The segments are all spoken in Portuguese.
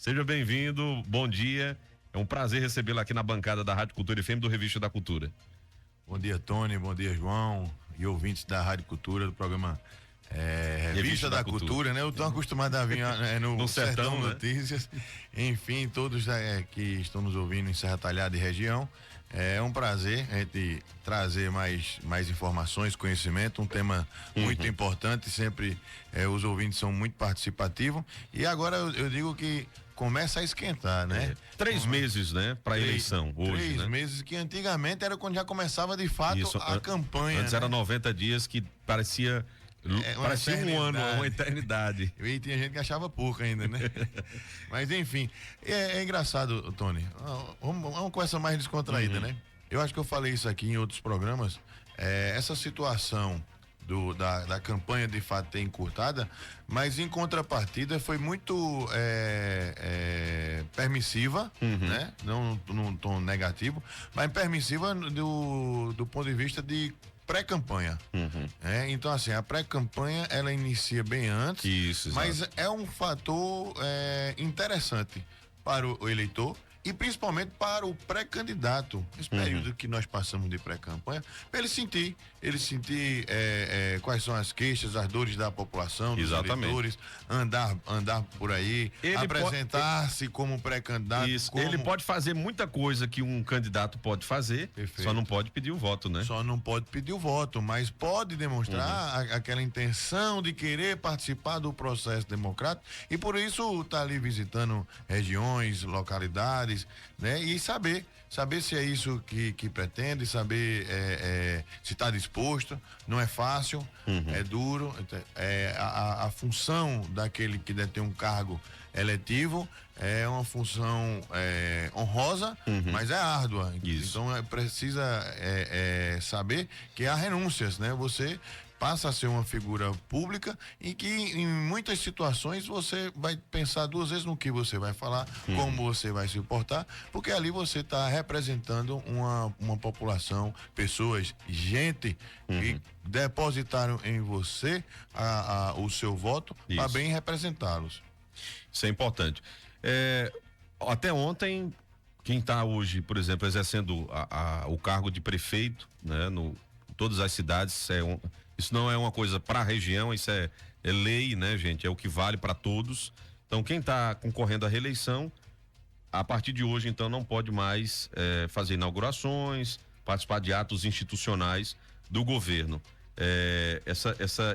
Seja bem-vindo, bom dia. É um prazer recebê-lo aqui na bancada da Rádio Cultura FM do Revista da Cultura. Bom dia, Tony, bom dia, João e ouvintes da Rádio Cultura, do programa Revista da Cultura, né? Eu tô acostumado a vir no Sertão Notícias, enfim, todos que estão nos ouvindo em Serra Talhada e região. É um prazer a gente trazer mais informações, conhecimento, um tema muito importante, sempre os ouvintes são muito participativos e agora eu digo que começa a esquentar, né? 3 meses, né? Para eleição hoje, 3 meses, que antigamente era quando já começava de fato a campanha. Antes era 90 dias que parecia um ano, uma eternidade. E tinha gente que achava pouco ainda, né? Mas enfim, é engraçado, Tony. Vamos com essa mais descontraída, né? Eu acho que eu falei isso aqui em outros programas. Essa situação da campanha de fato ter encurtada, mas em contrapartida foi muito permissiva, né? Não num tom negativo, mas permissiva do ponto de vista de pré-campanha. Então assim, a pré-campanha ela inicia bem antes, isso, mas é um fator interessante para o eleitor e principalmente para o pré-candidato, esse período que nós passamos de pré-campanha, para ele sentir quais são as queixas, as dores da população, dos eleitores, andar por aí, apresentar-se como pré-candidato. Ele pode fazer muita coisa que um candidato pode fazer, só não pode pedir o voto, né? Só não pode pedir o voto, mas pode demonstrar aquela intenção de querer participar do processo democrático e por isso tá ali visitando regiões, localidades, né? E saber se é isso que pretende, saber se está disposto. Não é fácil, é duro. A função daquele que detém um cargo eletivo é uma função honrosa, mas é árdua. Isso. Então precisa saber que há renúncias, né? Você passa a ser uma figura pública e que em muitas situações você vai pensar 2 vezes no que você vai falar, como você vai se portar, porque ali você está representando uma população, pessoas, gente que depositaram em você o seu voto para bem representá-los. Isso é importante. Até ontem, quem está hoje, por exemplo, exercendo o cargo de prefeito, né, todas as cidades, isso não é uma coisa para a região, isso é lei, né, gente? É o que vale para todos. Então, quem está concorrendo à reeleição, a partir de hoje, então, não pode mais fazer inaugurações, participar de atos institucionais do governo.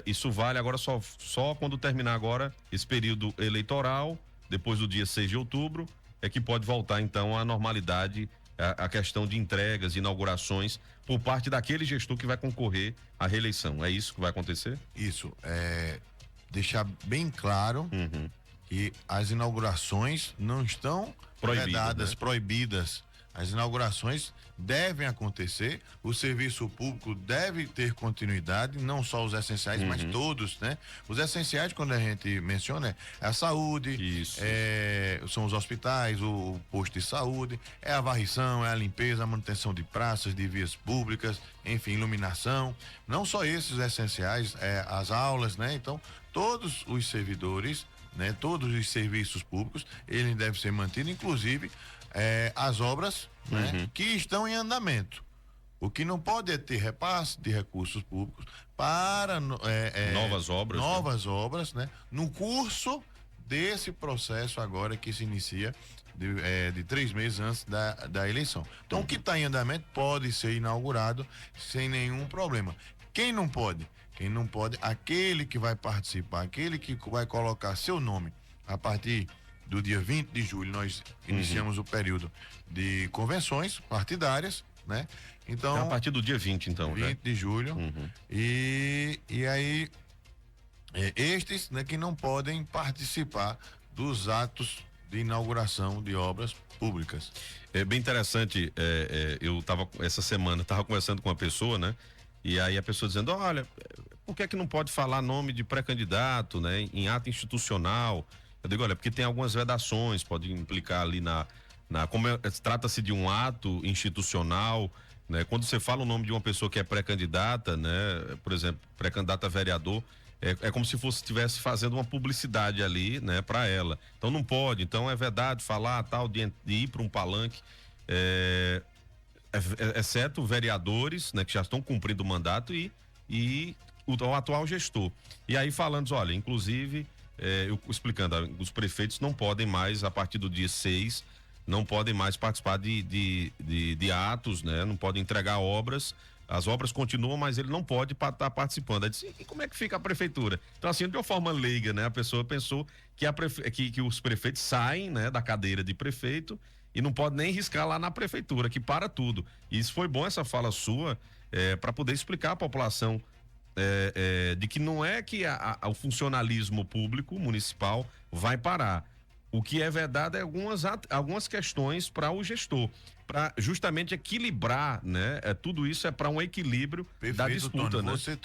Isso vale agora só quando terminar agora esse período eleitoral, depois do dia 6 de outubro, é que pode voltar, então, à normalidade, a questão de entregas, inaugurações por parte daquele gestor que vai concorrer à reeleição. É isso que vai acontecer? Isso, deixar bem claro que as inaugurações não estão vedadas, proibidas. As inaugurações devem acontecer, o serviço público deve ter continuidade, não só os essenciais, mas todos, né? Os essenciais, quando a gente menciona, é a saúde, são os hospitais, o posto de saúde, é a varrição, é a limpeza, a manutenção de praças, de vias públicas, enfim, iluminação. Não só esses essenciais, as aulas, né? Então, todos os servidores, né? Todos os serviços públicos, eles devem ser mantidos, inclusive as obras, né, que estão em andamento. O que não pode é ter repasse de recursos públicos para novas obras, né, no curso desse processo agora que se inicia de 3 meses antes da eleição. Então, o que está em andamento pode ser inaugurado sem nenhum problema. Quem não pode? Aquele que vai participar, aquele que vai colocar seu nome a partir do dia 20 de julho, nós iniciamos o período de convenções partidárias, né? Então, a partir do dia 20, então, 20 de julho. E aí, estes, né, que não podem participar dos atos de inauguração de obras públicas. É bem interessante, eu essa semana estava conversando com uma pessoa, né? E aí a pessoa dizendo, olha, por que não pode falar nome de pré-candidato, né? Em ato institucional? Eu digo, olha, porque tem algumas vedações, pode implicar ali como trata-se de um ato institucional, né? Quando você fala o nome de uma pessoa que é pré-candidata, né? Por exemplo, pré-candidata a vereador, é como se estivesse fazendo uma publicidade ali, né, para ela. Então não pode. Então é verdade falar tal de ir para um palanque, exceto vereadores, né, que já estão cumprindo o mandato e o atual gestor. E aí falando, olha, inclusive, eu explicando, os prefeitos não podem mais, a partir do dia 6, não podem mais participar de atos, né? Não podem entregar obras. As obras continuam, mas ele não pode estar participando. Aí disse, e como é que fica a prefeitura? Então, assim, de uma forma leiga, né? A pessoa pensou que os prefeitos saem, né, da cadeira de prefeito e não pode nem riscar lá na prefeitura, que para tudo. E isso foi bom, essa fala sua, para poder explicar à população de que não é que o funcionalismo público municipal vai parar. O que é verdade é algumas questões para o gestor, para justamente equilibrar, né? Tudo isso é para um equilíbrio. Perfeito, da disputa, Tony, né? Você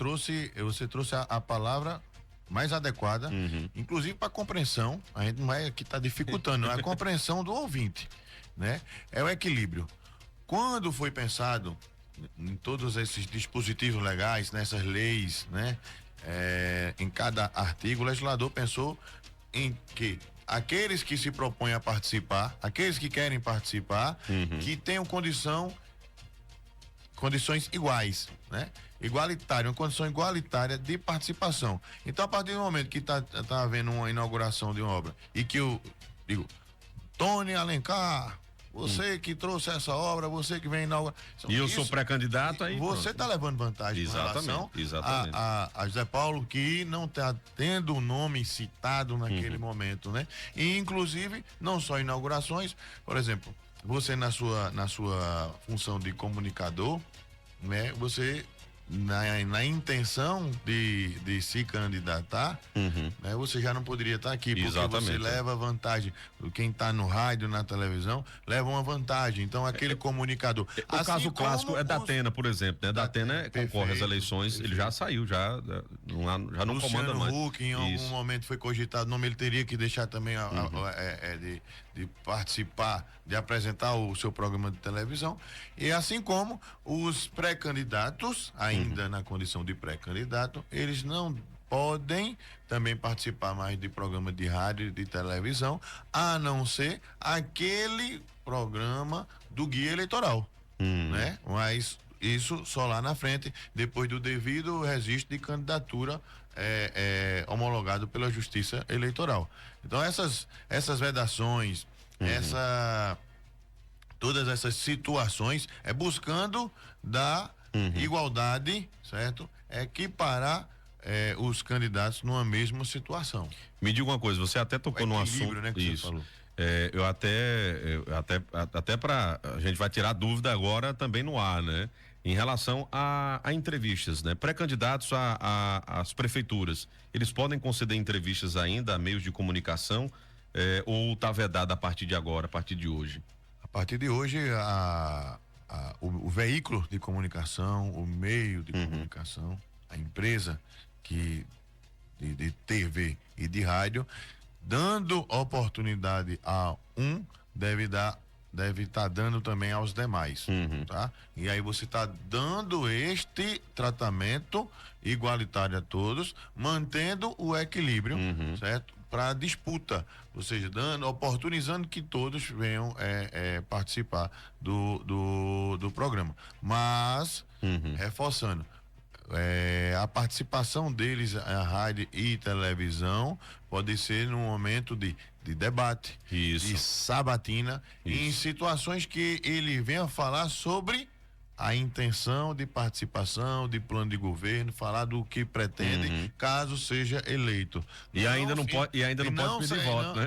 trouxe a palavra mais adequada, inclusive para compreensão. A gente não é que está dificultando, é a compreensão do ouvinte, né? É o equilíbrio. Quando foi pensado em todos esses dispositivos legais, nessas leis, né? Em cada artigo, o legislador pensou em que aqueles que se propõem a participar, aqueles que querem participar, que tenham condições iguais, né? Uma condição igualitária de participação. Então, a partir do momento que tá havendo uma inauguração de uma obra e que eu digo, Tony Alencar, você que trouxe essa obra, você que vem inaugurar. E eu sou pré-candidato aí. Você está levando vantagem exatamente, em relação exatamente. A José Paulo, que não está tendo o nome citado naquele momento, né? E inclusive, não só inaugurações, por exemplo, você na sua função de comunicador, né? Você na intenção de se candidatar, né, você já não poderia estar aqui, porque você leva vantagem. Quem está no rádio, na televisão, leva uma vantagem. Então, aquele comunicador. O assim caso clássico é da Atena, por exemplo, né? Da Atena concorre às eleições, ele já saiu, já não comanda mais. Huck, em algum momento foi cogitado o nome, ele teria que deixar também de participar, de apresentar o seu programa de televisão, e assim como os pré-candidatos, ainda na condição de pré-candidato, eles não podem também participar mais de programa de rádio e de televisão, a não ser aquele programa do guia eleitoral, né? Mas isso só lá na frente, depois do devido registro de candidatura homologado pela Justiça Eleitoral. Então essas vedações, todas essas situações buscando dar igualdade, certo? Equiparar os candidatos numa mesma situação. Me diga uma coisa, você até tocou num assunto, né, que isso. você falou. Eu até para a gente vai tirar dúvida agora também no ar, né? Em relação a entrevistas, né? Pré-candidatos às prefeituras, eles podem conceder entrevistas ainda a meios de comunicação ou está vedado a partir de agora, a partir de hoje? A partir de hoje, o veículo de comunicação, o meio de comunicação, a empresa de TV e de rádio, dando oportunidade a deve estar dando também aos demais, tá? E aí você está dando este tratamento igualitário a todos, mantendo o equilíbrio, certo? Para disputa, ou seja, oportunizando que todos venham participar do programa, mas reforçando, a participação deles a rádio e televisão pode ser num momento de debate, de sabatina, em situações que ele venha falar sobre a intenção de participação, de plano de governo, falar do que pretende, caso seja eleito. E ainda não pode pedir voto, né?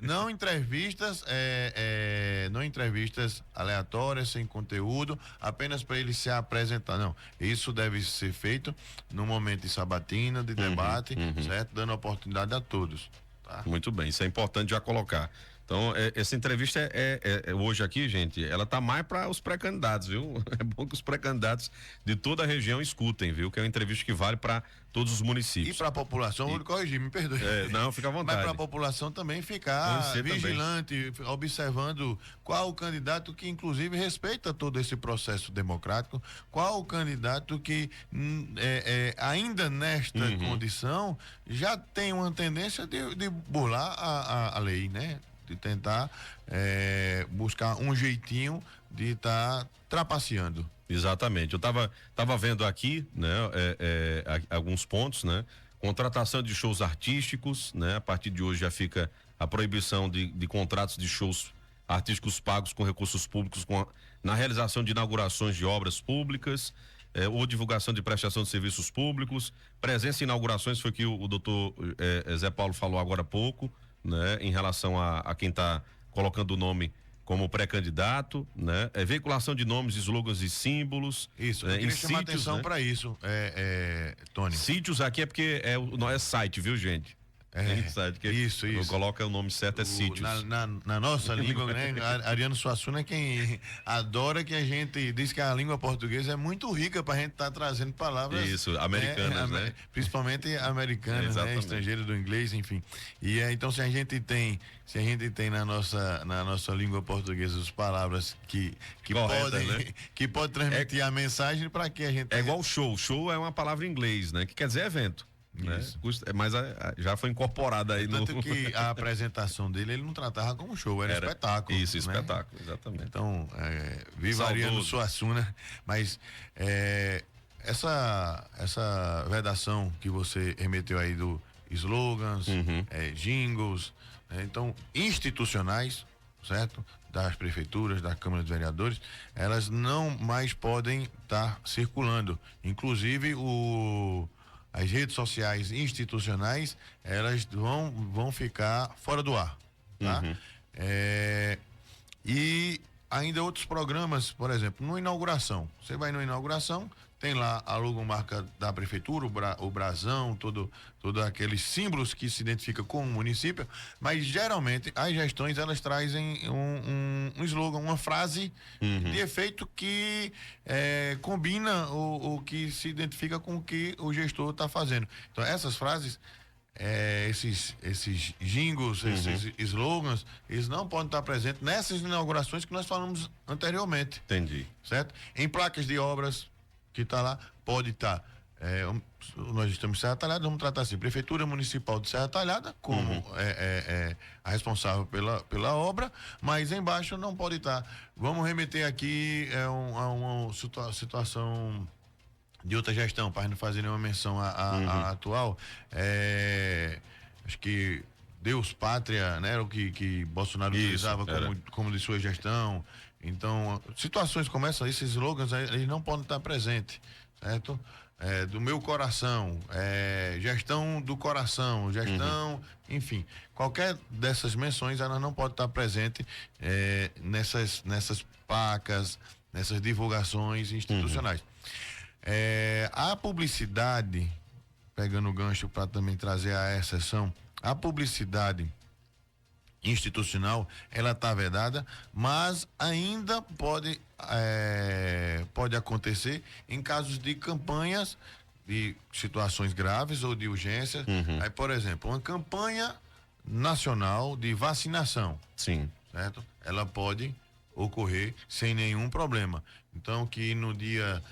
Não entrevistas, não entrevistas aleatórias, sem conteúdo, apenas para ele se apresentar. Não, isso deve ser feito no momento de sabatina, de debate, certo? Dando oportunidade a todos. Tá? Muito bem, isso é importante já colocar. Então, essa entrevista hoje aqui, gente, ela tá mais para os pré-candidatos, viu? É bom que os pré-candidatos de toda a região escutem, viu? Que é uma entrevista que vale para todos os municípios. E para a população, vou corrigir, me perdoe. Não, fica à vontade. Mas para a população também ficar vigilante, observando qual o candidato que, inclusive, respeita todo esse processo democrático, qual o candidato que, ainda nesta condição, já tem uma tendência de burlar a lei, né? De tentar buscar um jeitinho de estar trapaceando. Exatamente. Eu tava vendo aqui, né, alguns pontos, né? Contratação de shows artísticos, né? A partir de hoje já fica a proibição de contratos de shows artísticos pagos com recursos públicos na realização de inaugurações de obras públicas, ou divulgação de prestação de serviços públicos. Presença em inaugurações foi que o doutor Zé Paulo falou agora há pouco, né? Em relação a quem está colocando o nome como pré-candidato, né? Veiculação de nomes, slogans e símbolos. Isso, eu queria chamar atenção, né? Para isso, Tony. Sítios aqui é porque não é site, viu, gente? Site, isso. Coloca o nome certo, é sítios. Na nossa língua, né? Ariano Suassuna é quem adora que a gente diz que a língua portuguesa é muito rica para a gente estar trazendo palavras. Isso, americanas, né? Principalmente americanas, né? Estrangeiro do inglês, enfim. E então se a gente tem na nossa língua portuguesa as palavras que podem, né? que pode transmitir a mensagem, para que a gente... É igual show. Show é uma palavra em inglês, né? Que quer dizer evento. Né? Mas já foi incorporada aí Tanto que a apresentação dele ele não tratava como show, era espetáculo. Isso, né? espetáculo, exatamente. Então, viva Ariano Suassuna, mas essa vedação que você remeteu aí do slogans, jingles, então institucionais, certo? Das prefeituras, da Câmara dos Vereadores, elas não mais podem estar circulando. Inclusive as redes sociais institucionais, elas vão ficar fora do ar, tá? E ainda outros programas, por exemplo, no inauguração. Você vai na inauguração, tem lá a logomarca da prefeitura, o brasão, todo aqueles símbolos que se identificam com o município, mas geralmente as gestões elas trazem um slogan, uma frase de efeito que combina o que se identifica com o que o gestor está fazendo. Então essas frases, esses jingles, esses slogans, eles não podem estar presentes nessas inaugurações que nós falamos anteriormente. Entendi. Certo? Em placas de obras que está lá, pode estar. Nós estamos em Serra Talhada, vamos tratar assim: Prefeitura Municipal de Serra Talhada, como a responsável pela obra, mas embaixo não pode estar. Vamos remeter aqui a uma situação de outra gestão, para não fazer nenhuma menção à atual. Acho que Deus, Pátria, né? Era o que Bolsonaro utilizava como de sua gestão. Então, situações como essa, esses slogans, eles não podem estar presentes, certo? Do meu coração, gestão do coração, gestão, enfim, qualquer dessas menções, ela não pode estar presente nessas placas, nessas divulgações institucionais. A publicidade, pegando o gancho para também trazer a exceção, a publicidade institucional, ela está vedada, mas ainda pode acontecer em casos de campanhas de situações graves ou de urgência. Aí, por exemplo, uma campanha nacional de vacinação. Sim. Certo? Ela pode ocorrer sem nenhum problema. Então, que no dia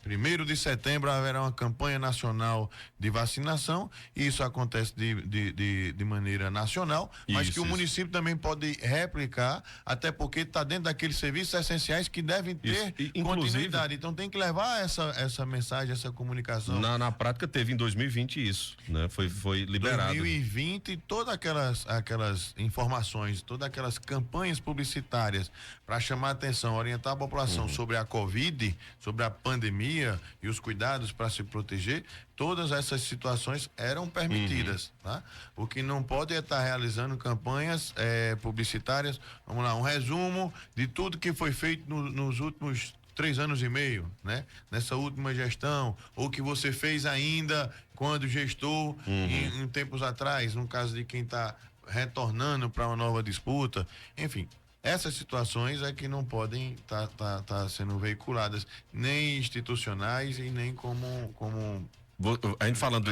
1º de setembro haverá uma campanha nacional de vacinação, e isso acontece de maneira nacional, mas que o município também pode replicar, até porque está dentro daqueles serviços essenciais que devem ter continuidade. Então tem que levar essa mensagem, essa comunicação. Na prática teve em 2020 isso, né? Foi liberado. 2020, todas aquelas informações, todas aquelas campanhas publicitárias para chamar a atenção, orientar a população sobre a Covid, sobre a pandemia e os cuidados para se proteger, todas essas situações eram permitidas, tá? O que não pode é estar realizando campanhas publicitárias, vamos lá, um resumo de tudo que foi feito nos últimos 3 anos e meio, né? Nessa última gestão, ou que você fez ainda quando gestou em tempos atrás, no caso de quem está retornando para uma nova disputa, enfim. Essas situações é que não podem tá sendo veiculadas, nem institucionais e nem como a gente falando,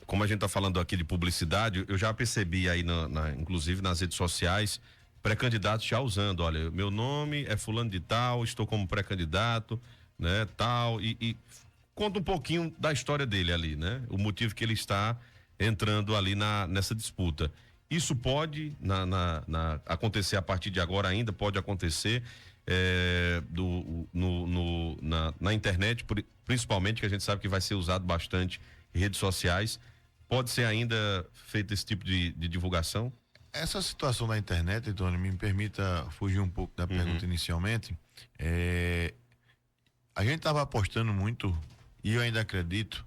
como a gente está falando aqui de publicidade, eu já percebi aí, inclusive nas redes sociais, pré-candidatos já usando, olha, meu nome é fulano de tal, estou como pré-candidato, né, tal, e conta um pouquinho da história dele ali, né, o motivo que ele está entrando ali nessa disputa. Isso pode acontecer a partir de agora ainda, pode acontecer na internet, principalmente, que a gente sabe que vai ser usado bastante em redes sociais. Pode ser ainda feito esse tipo de divulgação? Essa situação da internet, Tony, me permita fugir um pouco da pergunta inicialmente. A gente estava apostando muito, e eu ainda acredito,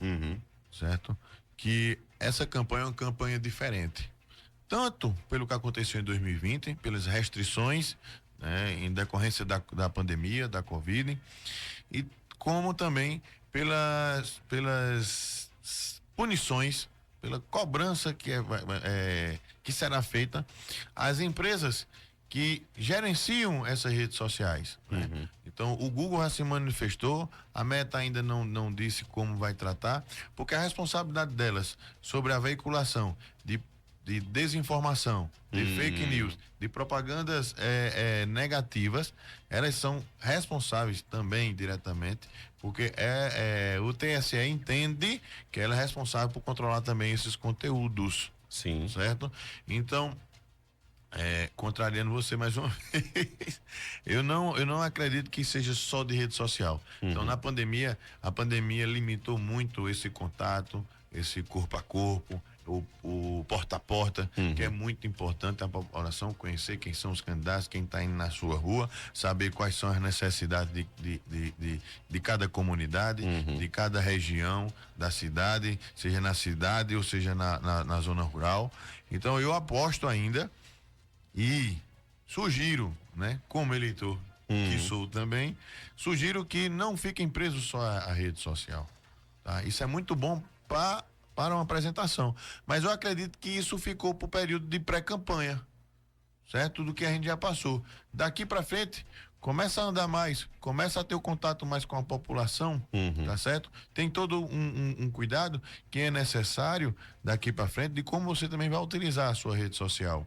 certo? Que essa campanha é uma campanha diferente. Tanto pelo que aconteceu em 2020, pelas restrições, né, em decorrência da pandemia, da Covid, e como também pelas punições, pela cobrança que será feita às empresas que gerenciam essas redes sociais, né? Então, o Google já se manifestou, a Meta ainda não disse como vai tratar, porque a responsabilidade delas sobre a veiculação de desinformação, de fake news, de propagandas negativas, elas são responsáveis também diretamente, porque o TSE entende que ela é responsável por controlar também esses conteúdos. Sim. Certo? Então, contrariando você mais uma vez, eu não acredito que seja só de rede social. Então, a pandemia limitou muito esse contato, esse corpo a corpo, o porta a porta, que é muito importante a população conhecer quem são os candidatos, quem está indo na sua rua, saber quais são as necessidades de cada comunidade, de cada região da cidade, seja na cidade ou seja na zona rural. Então eu aposto ainda e sugiro, né, como eleitor que sou também, sugiro que não fiquem presos só à rede social, tá? Isso é muito bom para uma apresentação, mas eu acredito que isso ficou para o período de pré-campanha, certo? Do que a gente já passou. Daqui para frente, começa a andar mais, começa a ter o contato mais com a população, tá certo? Tem todo um cuidado que é necessário daqui para frente de como você também vai utilizar a sua rede social.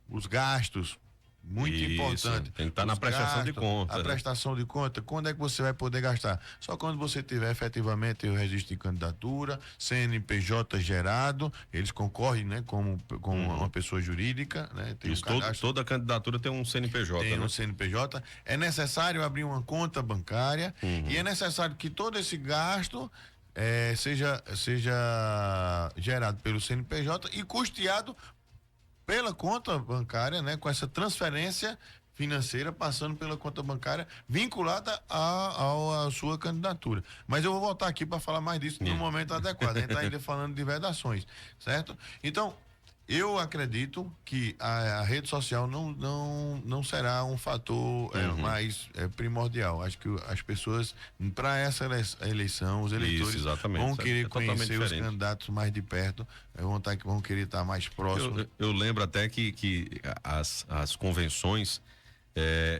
Os gastos, muito importante. Tem que estar na prestação de conta. A prestação de conta, quando é que você vai poder gastar? Só quando você tiver efetivamente o registro de candidatura, CNPJ gerado, eles concorrem, né, como uma pessoa jurídica, né? Tem isso, toda candidatura tem um CNPJ, tem, né? Um CNPJ. É necessário abrir uma conta bancária e é necessário que todo esse gasto seja gerado pelo CNPJ e custeado pela conta bancária, né? Com essa transferência financeira passando pela conta bancária vinculada à sua candidatura. Mas eu vou voltar aqui para falar mais disso no momento adequado. A gente está ainda falando de vedações, certo? Então, eu acredito que a rede social não será um fator mais primordial. Acho que as pessoas, para essa eleição, os eleitores vão querer conhecer os candidatos mais de perto, vão querer estar mais próximos. Eu lembro até que as convenções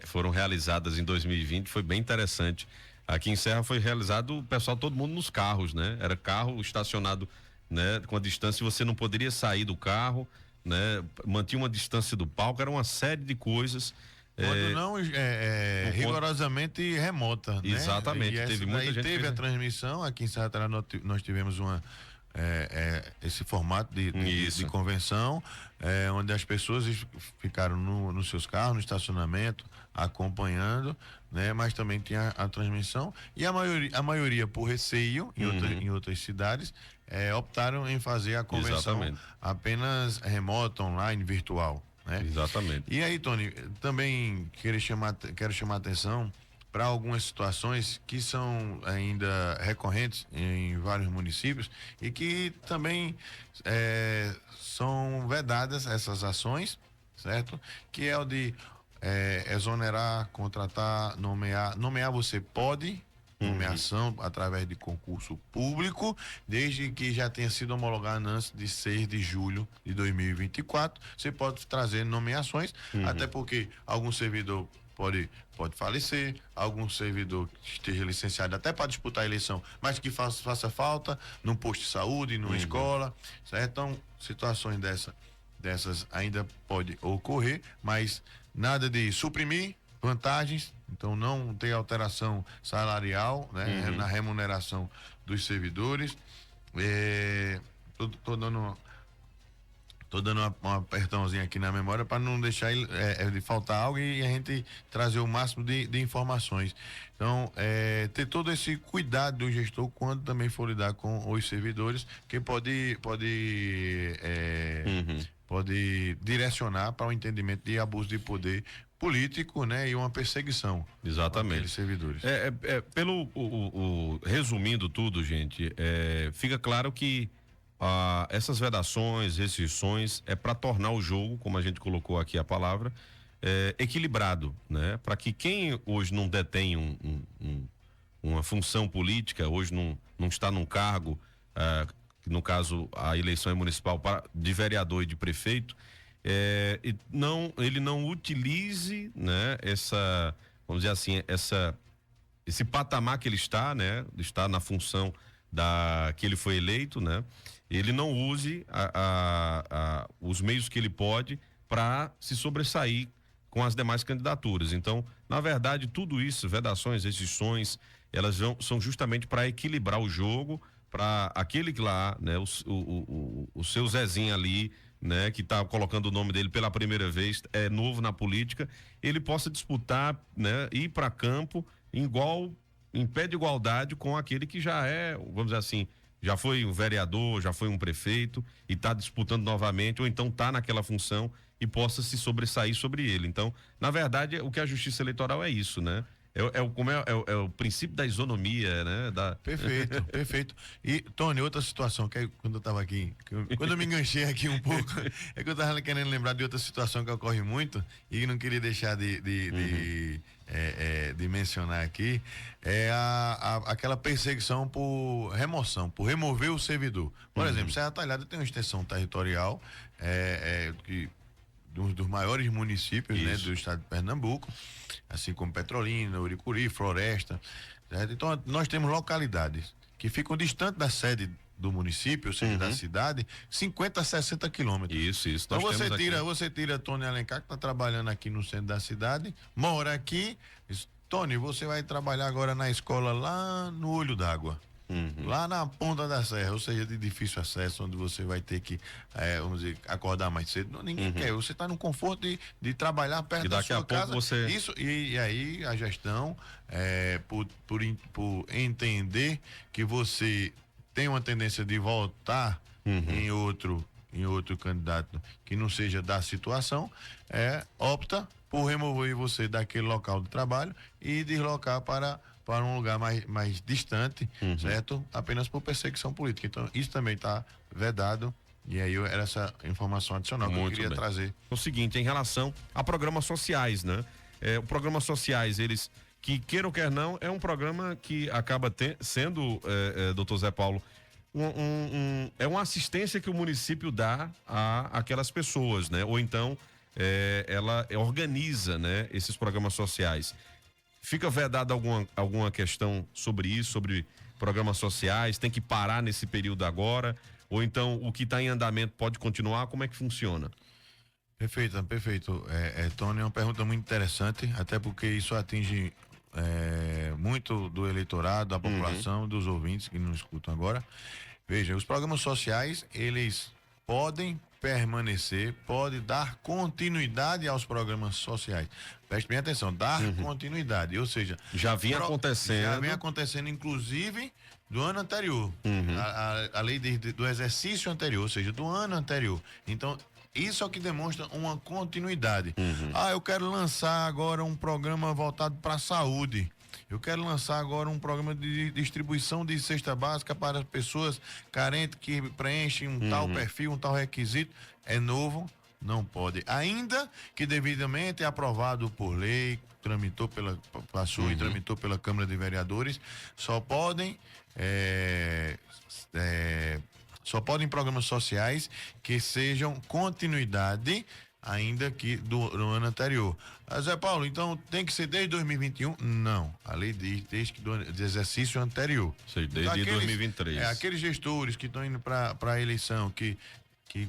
foram realizadas em 2020, foi bem interessante. Aqui em Serra foi realizado, o pessoal, todo mundo nos carros, né? Era carro estacionado, né, com a distância, você não poderia sair do carro, né, mantinha uma distância do palco, era uma série de coisas. Quando não rigorosamente remota, né? Exatamente, teve muita gente. Teve a transmissão aqui em Serra Talhada, nós tivemos esse formato de convenção, onde as pessoas ficaram nos seus carros, no estacionamento, acompanhando, né? Mas também tinha a transmissão e a maioria por receio em outras cidades optaram em fazer a convenção apenas remota, online, virtual, né? Exatamente. E aí, Tony, também quero chamar a atenção para algumas situações que são ainda recorrentes em vários municípios e que também são vedadas essas ações, certo? Que é o de exonerar, contratar, nomear. Nomear você pode, nomeação através de concurso público, desde que já tenha sido homologado antes de 6 de julho de 2024. Você pode trazer nomeações, até porque algum servidor pode falecer, algum servidor que esteja licenciado até para disputar a eleição, mas que faça falta num posto de saúde, numa escola, certo? Então, situações dessas ainda pode ocorrer, mas nada de suprimir vantagens, então não tem alteração salarial, né, na remuneração dos servidores. Tô dando uma apertãozinha aqui na memória para não deixar de faltar algo e a gente trazer o máximo de informações. Então, ter todo esse cuidado do gestor quando também for lidar com os servidores, que pode direcionar para o entendimento de abuso de poder político, né, e uma perseguição. Exatamente. Servidores. Resumindo tudo, gente, fica claro que essas vedações, restrições é para tornar o jogo, como a gente colocou aqui a palavra, equilibrado, né? Para que quem hoje não detém uma função política, hoje não está num cargo, no caso a eleição é municipal de vereador e de prefeito, ele não utilize, né, vamos dizer assim, esse patamar que ele está, né, está na função que ele foi eleito, né? Ele não use os meios que ele pode para se sobressair com as demais candidaturas. Então, na verdade, tudo isso, vedações, restrições, elas são justamente para equilibrar o jogo, para aquele que lá, né, o seu Zezinho ali, né, que está colocando o nome dele pela primeira vez, é novo na política, ele possa disputar, né, ir para campo em pé de igualdade com aquele que já vamos dizer assim, já foi um vereador, já foi um prefeito e está disputando novamente, ou então está naquela função e possa se sobressair sobre ele. Então, na verdade, o que a Justiça Eleitoral é isso, né? É o princípio da isonomia, né? Perfeito, perfeito. E, Tony, outra situação, que quando eu estava aqui, quando eu me enganchei aqui um pouco, é que eu estava querendo lembrar de outra situação que ocorre muito e não queria deixar de mencionar aqui, aquela perseguição por remoção, por remover o servidor. Por exemplo, Serra Talhada tem uma extensão territorial dos maiores municípios, né, do estado de Pernambuco, assim como Petrolina, Uricuri, Floresta, certo? Então nós temos localidades que ficam distantes da sede do município, ou seja, da cidade, 50 a 60 quilômetros. Isso. Então você tira Tony Alencar, que está trabalhando aqui no centro da cidade, mora aqui, diz, Tony, você vai trabalhar agora na escola lá no Olho d'Água. Lá na ponta da serra, ou seja, de difícil acesso, onde você vai ter que, vamos dizer, acordar mais cedo. Ninguém quer. Você está no conforto de trabalhar perto da sua casa. Isso, e aí a gestão, por entender que você tem uma tendência de votar em outro candidato que não seja da situação, opta por remover você daquele local de trabalho e deslocar para um lugar mais distante, certo? Apenas por perseguição política. Então, isso também está vedado. E aí era essa informação adicional que eu queria trazer. O seguinte, em relação a programas sociais, né? O programas sociais, eles, que queira ou quer não, é um programa que acaba sendo, doutor Zé Paulo, é uma assistência que o município dá a aquelas pessoas, né? Ou então, ela organiza, né, esses programas sociais. Fica vedada alguma questão sobre isso, sobre programas sociais? Tem que parar nesse período agora? Ou então o que está em andamento pode continuar? Como é que funciona? Perfeito. Tony, é uma pergunta muito interessante, até porque isso atinge muito do eleitorado, da população, dos ouvintes que nos escutam agora. Veja, os programas sociais, eles podem permanecer, pode dar continuidade aos programas sociais. Preste bem atenção, dar continuidade, ou seja... Já vinha acontecendo, inclusive, do ano anterior. A lei do exercício anterior, ou seja, do ano anterior. Então, isso é o que demonstra uma continuidade. Eu quero lançar agora um programa voltado para a saúde. Eu quero lançar agora um programa de distribuição de cesta básica para pessoas carentes que preenchem um tal perfil, um tal requisito. É novo, não pode. Ainda que devidamente aprovado por lei, passou e tramitou pela Câmara de Vereadores, só podem programas sociais que sejam continuidade ainda que do ano anterior. Zé Paulo, então tem que ser desde 2021? Não, a lei diz desde do exercício anterior. Sei, desde então, 2023. Aqueles gestores que estão indo para a eleição, que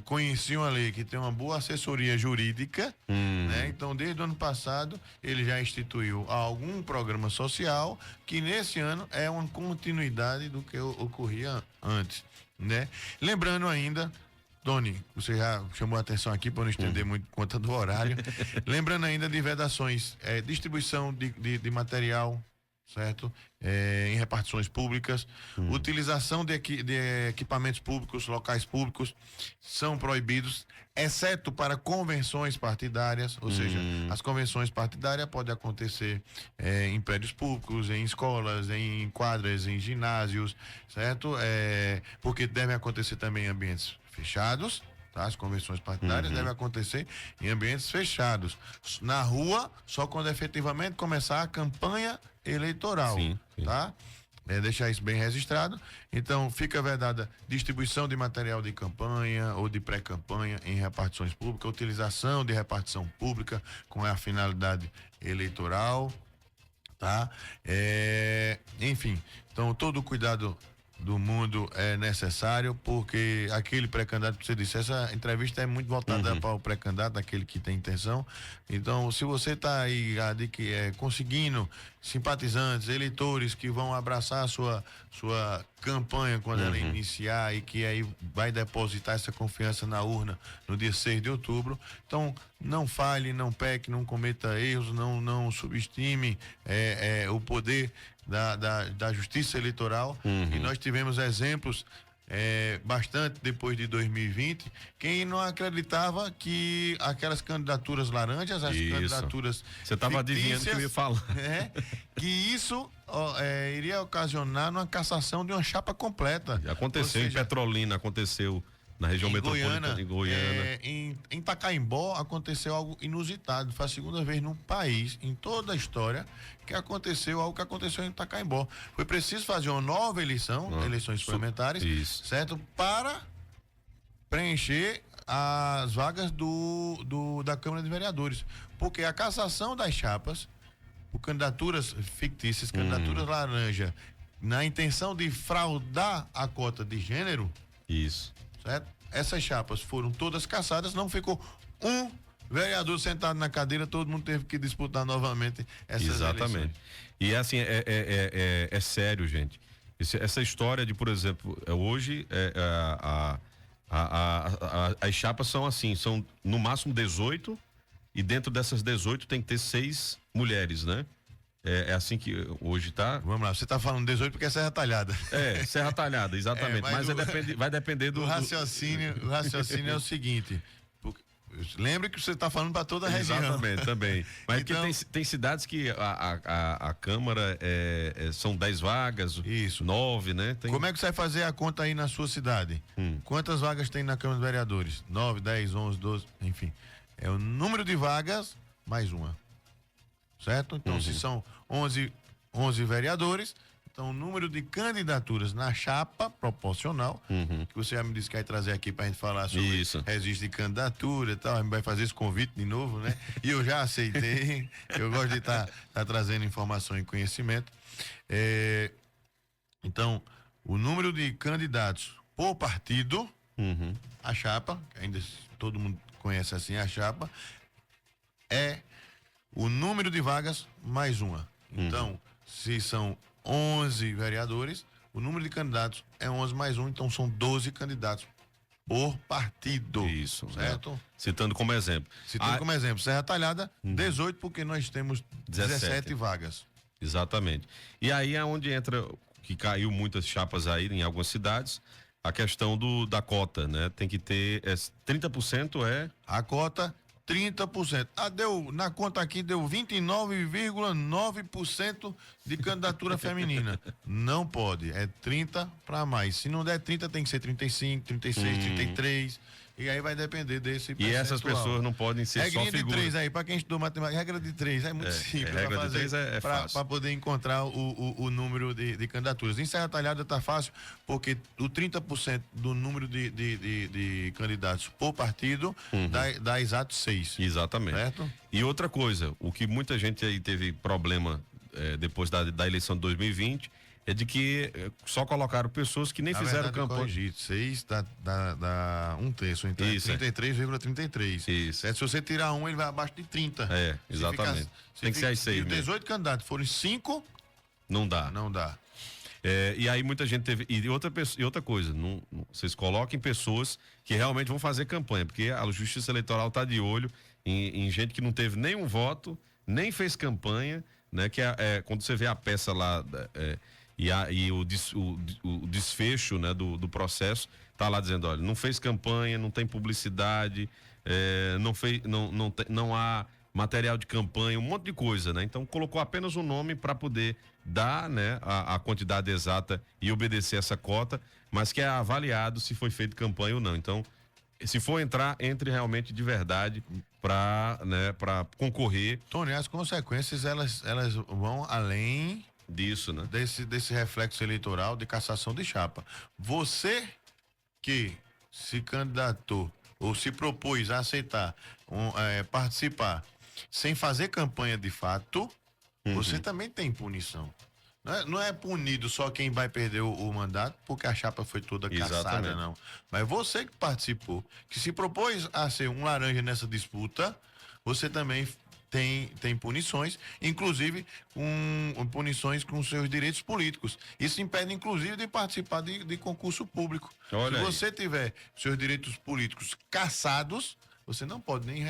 conheciam a lei, que tem uma boa assessoria jurídica, né? Então, desde o ano passado, ele já instituiu algum programa social que nesse ano é uma continuidade do que ocorria antes, né? Lembrando ainda, Tony, você já chamou a atenção aqui para não estender muito por conta do horário. Lembrando ainda de vedações, distribuição de material, certo? Em repartições públicas, utilização de equipamentos públicos, locais públicos são proibidos, exceto para convenções partidárias, ou seja, as convenções partidárias podem acontecer em prédios públicos, em escolas, em quadras, em ginásios, certo? Porque devem acontecer também em ambientes fechados, tá? As convenções partidárias devem acontecer em ambientes fechados. Na rua, só quando efetivamente começar a campanha eleitoral, sim. Tá? Deixar isso bem registrado. Então, fica vedada distribuição de material de campanha ou de pré-campanha em repartições públicas, utilização de repartição pública com a finalidade eleitoral, tá? Enfim, então todo o cuidado do mundo é necessário, porque aquele pré-candidato que você disse, essa entrevista é muito voltada para o pré-candidato, aquele que tem intenção. Então, se você está aí conseguindo simpatizantes, eleitores que vão abraçar a sua campanha quando ela iniciar e que aí vai depositar essa confiança na urna no dia 6 de outubro, então não falhe, não peque, não cometa erros, não subestime o poder da justiça eleitoral. E nós tivemos exemplos bastante depois de 2020, quem não acreditava que aquelas candidaturas laranjas, as candidaturas você estava adivinhando que eu ia falar, que isso iria ocasionar uma cassação de uma chapa completa. Aconteceu em Petrolina, aconteceu na região metropolitana de Goiânia. Em Itacaimbó aconteceu algo inusitado. Foi a segunda vez no país, em toda a história, que aconteceu algo que aconteceu em Itacaimbó. Foi preciso fazer uma nova eleição, eleições suplementares, certo? Para preencher as vagas da Câmara de Vereadores. Porque a cassação das chapas, por candidaturas fictícias, candidaturas laranja, na intenção de fraudar a cota de gênero. Isso. Certo? Essas chapas foram todas cassadas, não ficou um vereador sentado na cadeira, todo mundo teve que disputar novamente essas eleições. E assim, é sério, gente. Essa história de, por exemplo, hoje as chapas são assim, são no máximo 18 e dentro dessas 18 tem que ter 6 mulheres, né? É assim que hoje tá. Vamos lá, você tá falando 18 porque é Serra Talhada. Serra Talhada, exatamente. mas vai depender do raciocínio. O raciocínio é o seguinte. Lembre que você está falando para toda a região. Exatamente, também. Mas então, tem cidades que a Câmara são 10 vagas, isso. 9, né? Como é que você vai fazer a conta aí na sua cidade? Quantas vagas tem na Câmara de Vereadores? 9, 10, 11, 12, enfim. É o número de vagas mais uma. Certo? Então, se são 11 vereadores, então o número de candidaturas na chapa proporcional, que você já me disse que vai trazer aqui pra gente falar sobre registro de candidatura e tal, a gente vai fazer esse convite de novo, né? E eu já aceitei, eu gosto de estar trazendo informação e conhecimento. Então, o número de candidatos por partido, a chapa, ainda todo mundo conhece assim a chapa, é o número de vagas mais uma. Então, se são 11 vereadores, o número de candidatos é 11 mais um, então são 12 candidatos por partido. Isso, certo? Citando como exemplo. Como exemplo, Serra Talhada, 18, porque nós temos 17 vagas. Exatamente. E aí é onde entra, que caiu muitas chapas aí em algumas cidades, a questão da cota, né? Tem que ter 30% a cota. 30%. Na conta aqui deu 29,9% de candidatura feminina. Não pode, é 30 para mais. Se não der 30, tem que ser 35, 36, 33, E aí vai depender desse percentual. E essas pessoas não podem ser regrinha só figuras. De 3 aí, para quem estudou matemática, regra de 3 é muito simples. Regra de 3 é fácil. Para poder encontrar o número de candidaturas. Em Serra Talhada tá fácil, porque o 30% do número de candidatos por partido dá exato 6. Exatamente. Certo? E outra coisa, o que muita gente aí teve problema depois da eleição de 2020 é de que só colocaram pessoas que nem fizeram campanha. 6 dá um terço, então isso, 33,33. Isso. Se você tirar um, ele vai abaixo de 30. Exatamente. Tem que ser as 6 mesmo. 18 candidatos, forem 5, não dá. Não dá. E aí muita gente teve. E outra coisa, vocês coloquem pessoas que realmente vão fazer campanha, porque a Justiça Eleitoral está de olho em gente que não teve nenhum voto, nem fez campanha, né? Que quando você vê a peça lá. E o desfecho, né, do processo tá lá dizendo, olha, não fez campanha, não tem publicidade, não há material de campanha, um monte de coisa, né? Então colocou apenas um nome para poder dar, né, a quantidade exata e obedecer essa cota, mas que é avaliado se foi feito campanha ou não. Então, se for entrar, entre realmente de verdade para concorrer. Tony, as consequências elas vão além disso, né? Desse reflexo eleitoral de cassação de chapa. Você que se candidatou ou se propôs a aceitar participar sem fazer campanha de fato, você também tem punição. Não é punido só quem vai perder o mandato porque a chapa foi toda cassada, não. Mas você que participou, que se propôs a ser um laranja nessa disputa, você também tem punições, inclusive punições com seus direitos políticos. Isso impede, inclusive, de participar de concurso público. Olha, se você tiver seus direitos políticos cassados, você não pode nem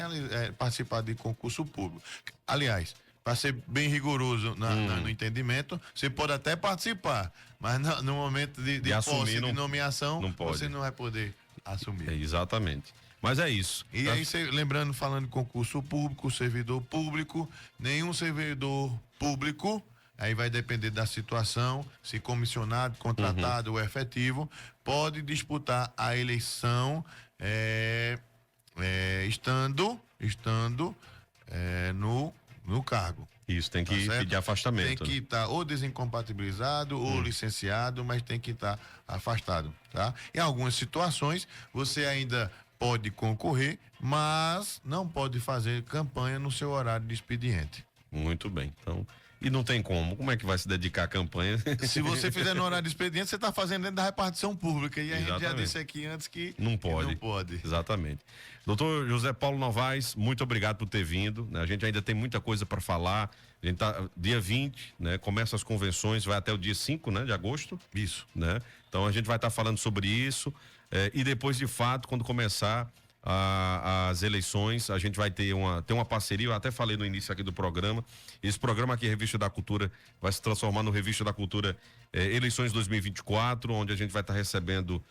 participar de concurso público. Aliás, para ser bem rigoroso no entendimento, você pode até participar, mas no momento de assumir, de nomeação, você não vai poder assumir. Exatamente. Mas é isso. E aí, lembrando, falando de concurso público, servidor público, nenhum servidor público, aí vai depender da situação, se comissionado, contratado ou efetivo, pode disputar a eleição estando no cargo. Isso, tem que pedir afastamento. Tem que estar ou desincompatibilizado ou licenciado, mas tem que estar afastado, tá? Em algumas situações, você ainda pode concorrer, mas não pode fazer campanha no seu horário de expediente. Muito bem. Então, e não tem como é que vai se dedicar à campanha? Se você fizer no horário de expediente, você está fazendo dentro da repartição pública. E a gente já disse aqui antes que não pode. Que não pode. Exatamente. Doutor José Paulo Novaes, muito obrigado por ter vindo, né? A gente ainda tem muita coisa para falar. A gente tá dia 20, né? Começa as convenções, vai até o dia 5, né, de agosto. Isso. Né? Então a gente vai estar falando sobre isso. E depois, de fato, quando começar as eleições, a gente vai ter uma parceria. Eu até falei no início aqui do programa. Esse programa aqui, Revista da Cultura, vai se transformar no Revista da Cultura Eleições 2024, onde a gente vai estar recebendo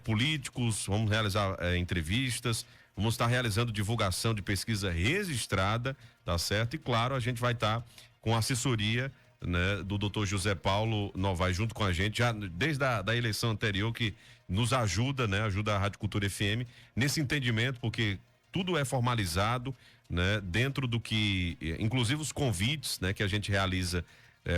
políticos, vamos realizar entrevistas, vamos estar realizando divulgação de pesquisa registrada, tá certo? E claro, a gente vai estar com assessoria, né, do Dr. José Paulo Novaes junto com a gente, já desde da eleição anterior, que nos ajuda, né? Ajuda a Rádio Cultura FM nesse entendimento, porque tudo é formalizado, né? Dentro do que, inclusive os convites, né? Que a gente realiza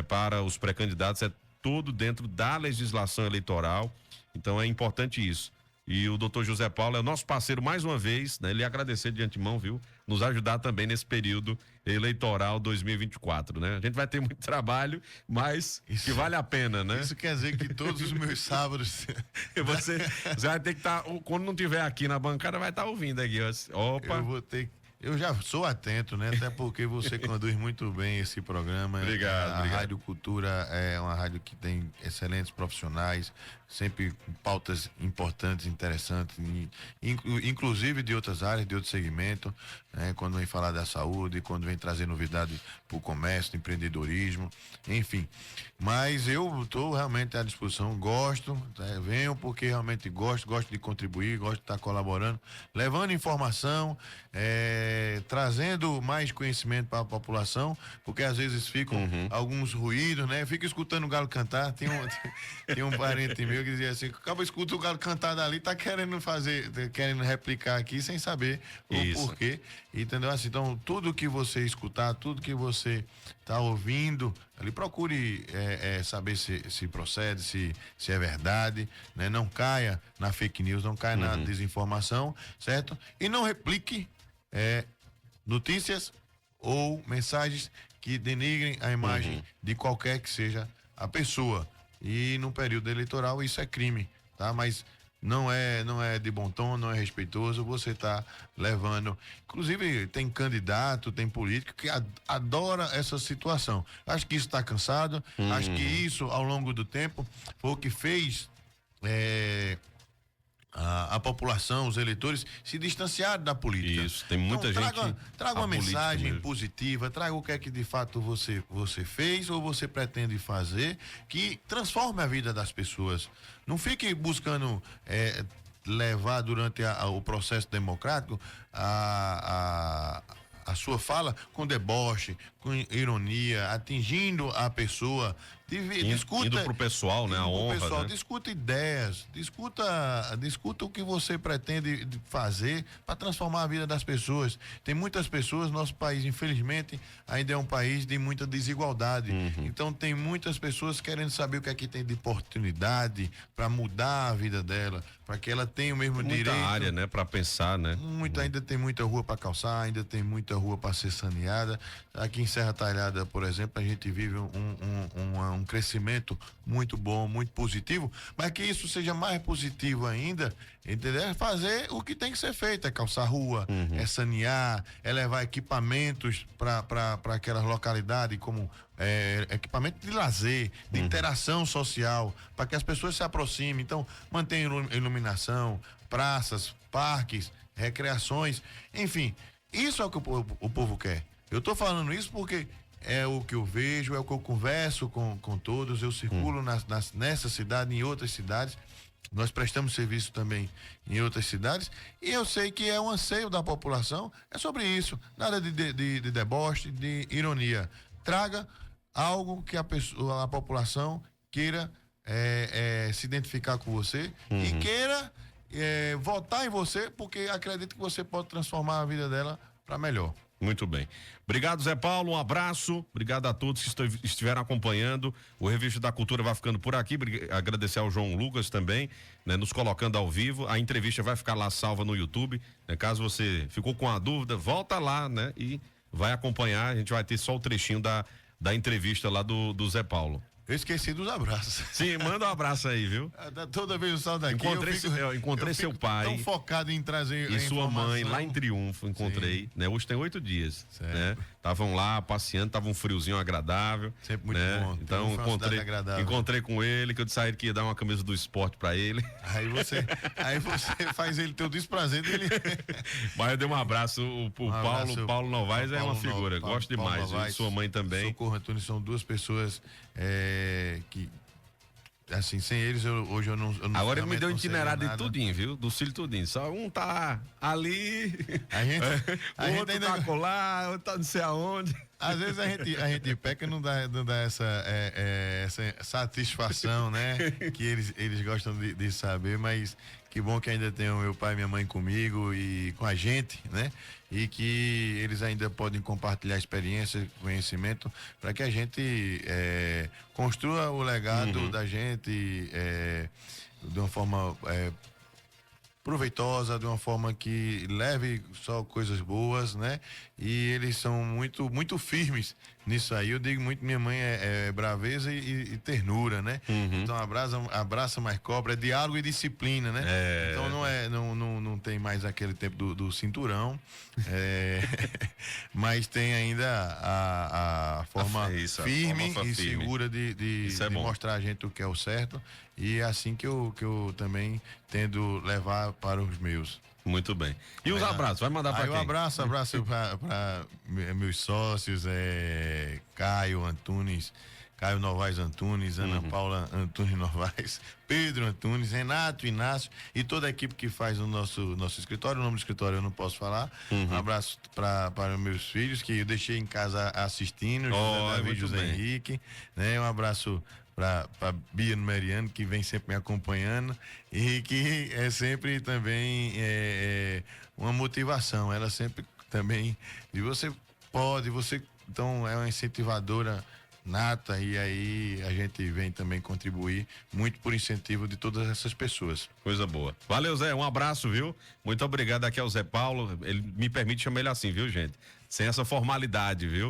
para os pré-candidatos, é tudo dentro da legislação eleitoral. Então é importante isso. E o doutor José Paulo é o nosso parceiro mais uma vez, né? Ele agradecer de antemão, viu? Nos ajudar também nesse período eleitoral 2024, né? A gente vai ter muito trabalho, mas que vale a pena, né? Isso quer dizer que todos os meus sábados... Você vai ter que estar, quando não tiver aqui na bancada, vai estar ouvindo aqui, ó. Opa! Eu já sou atento, né? Até porque você conduz muito bem esse programa. Obrigado. A Rádio Cultura é uma rádio que tem excelentes profissionais, sempre com pautas importantes, interessantes, inclusive de outras áreas, de outro segmento, né? Quando vem falar da saúde, quando vem trazer novidade para o comércio, empreendedorismo, enfim. Mas eu estou realmente à disposição, gosto, né? Venho porque realmente gosto de contribuir, gosto de estar colaborando, levando informação, trazendo mais conhecimento para a população, porque às vezes ficam alguns ruídos, né? Fica escutando o galo cantar. Tem um parente meu que dizia assim: acaba escuta o galo cantar dali, tá querendo replicar aqui sem saber o porquê. Entendeu? Assim, então, tudo que você escutar, tudo que você tá ouvindo, ali procure saber se procede, se é verdade, né? Não caia na fake news, não caia na desinformação, certo? E não replique notícias ou mensagens que denigrem a imagem de qualquer que seja a pessoa. E no período eleitoral isso é crime, tá? Mas não é de bom tom, não é respeitoso, você tá levando. Inclusive, tem candidato, tem político que adora essa situação. Acho que isso está cansado, acho que isso, ao longo do tempo, foi o que fez a população, os eleitores, se distanciar da política. Isso, tem muita gente. Traga uma mensagem positiva, traga o que é que de fato você fez ou você pretende fazer que transforme a vida das pessoas. Não fique buscando levar durante o processo democrático a sua fala com deboche, com ironia, atingindo a pessoa. Indo pro pessoal, né? A honra, pessoal, né? Discuta ideias, discuta o que você pretende fazer para transformar a vida das pessoas. Tem muitas pessoas, nosso país, infelizmente, ainda é um país de muita desigualdade. Então tem muitas pessoas querendo saber o que é que tem de oportunidade para mudar a vida dela, para que ela tenha o mesmo direito. Muita área, né? Para pensar, né? Ainda tem muita rua para calçar, ainda tem muita rua para ser saneada. Aqui em Serra Talhada, por exemplo, a gente vive um crescimento muito bom, muito positivo, mas que isso seja mais positivo ainda, entendeu? É fazer o que tem que ser feito, é calçar rua, é sanear, é levar equipamentos para aquelas localidades como equipamento de lazer, de interação social, para que as pessoas se aproximem. Então, mantenha iluminação, praças, parques, recreações, enfim, isso é o que o povo quer. Eu tô falando isso porque é o que eu vejo, é o que eu converso com todos, eu circulo nessa cidade, em outras cidades, nós prestamos serviço também em outras cidades, e eu sei que é um anseio da população, é sobre isso, nada de deboche, de ironia. Traga algo que a população queira se identificar com você e queira votar em você, porque acredito que você pode transformar a vida dela para melhor. Muito bem. Obrigado, Zé Paulo, um abraço. Obrigado a todos que estiveram acompanhando. O Revista da Cultura vai ficando por aqui. Agradecer ao João Lucas também, né, nos colocando ao vivo. A entrevista vai ficar lá salva no YouTube, né? Caso você ficou com a dúvida, volta lá, né? E vai acompanhar. A gente vai ter só o trechinho da entrevista lá do Zé Paulo. Eu esqueci dos abraços. Sim, manda um abraço aí, viu? Toda vez eu saio daqui. Eu encontrei seu pai. Tão focado em trazer. E sua mãe lá em Triunfo, encontrei, né? Hoje tem 8 dias, certo, né? Estavam lá passeando, tava um friozinho agradável. Sempre muito bom. Então encontrei com ele, que eu disse a ele que ia dar uma camisa do esporte pra ele. Aí você faz ele ter o desprazer dele. Mas eu dei um abraço, Paulo Novaes é uma figura, gosto demais. E sua mãe também. Socorro Antunes são duas pessoas que, assim, sem eles hoje eu não agora ele me deu um itinerário de tudinho, viu? Do filho tudinho. Só um tá ali, o outro tá colar, outro tá não sei aonde. Às vezes a gente peca e não dá essa satisfação, né? Que eles gostam de saber, mas que bom que ainda tem o meu pai e minha mãe comigo e com a gente, né? E que eles ainda podem compartilhar experiência, conhecimento, para que a gente construa o legado da gente de uma forma proveitosa, de uma forma que leve só coisas boas, né? E eles são muito, muito firmes nisso aí. Eu digo muito, minha mãe é braveza e ternura, né? Então abraça mais cobra, é diálogo e disciplina, né? Então não tem mais aquele tempo do cinturão, mas tem ainda a forma firme e segura de mostrar a gente o que é o certo, e é assim que eu também tendo levar para os meus. Muito bem. E os abraços? Vai mandar para quem? Um abraço para meus sócios, Caio, Antunes, Caio Novaes Antunes, Ana Paula Antunes Novaes, Pedro Antunes, Renato Inácio e toda a equipe que faz o nosso escritório. O nome do escritório eu não posso falar. Um abraço para os meus filhos, que eu deixei em casa assistindo, José Davi, José Henrique, né? Um abraço para Bia Numeriano, que vem sempre me acompanhando e que é sempre também uma motivação. Ela sempre também, e você então é uma incentivadora nata, e aí a gente vem também contribuir muito por incentivo de todas essas pessoas. Coisa boa. Valeu, Zé, um abraço, viu? Muito obrigado. Aqui é o Zé Paulo, ele me permite chamar ele assim, viu, gente? Sem essa formalidade, viu?